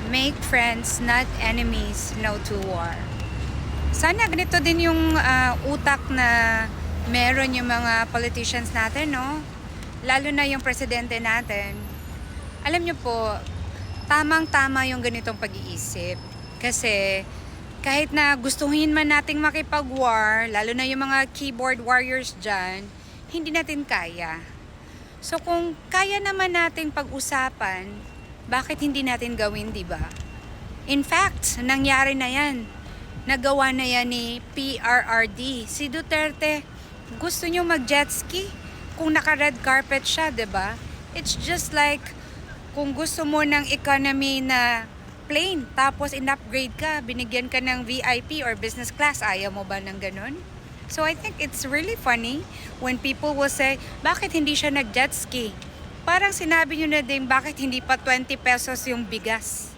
Make friends, not enemies. No to war. Sana ganito din yung utak na meron yung mga politicians natin, no? Lalo na yung presidente natin. Alam nyo po, tamang-tama yung ganitong pag-iisip. Kasi kahit na gustuhin man nating makipag-war, lalo na yung mga keyboard warriors dyan, hindi natin kaya. So kung kaya naman nating pag-usapan, bakit hindi natin gawin, di ba? In fact, nangyari na yan. Nagawa na yan ni PRRD. Si Duterte, gusto nyo mag-jet ski? Kung naka-red carpet siya, di ba? It's just like kung gusto mo ng economy na plane, tapos in-upgrade ka, binigyan ka ng VIP or business class, ayaw mo ba ng ganun? So I think it's really funny when people will say, bakit hindi siya nag-jet ski? Parang sinabi nyo na din, bakit hindi pa 20 pesos yung bigas?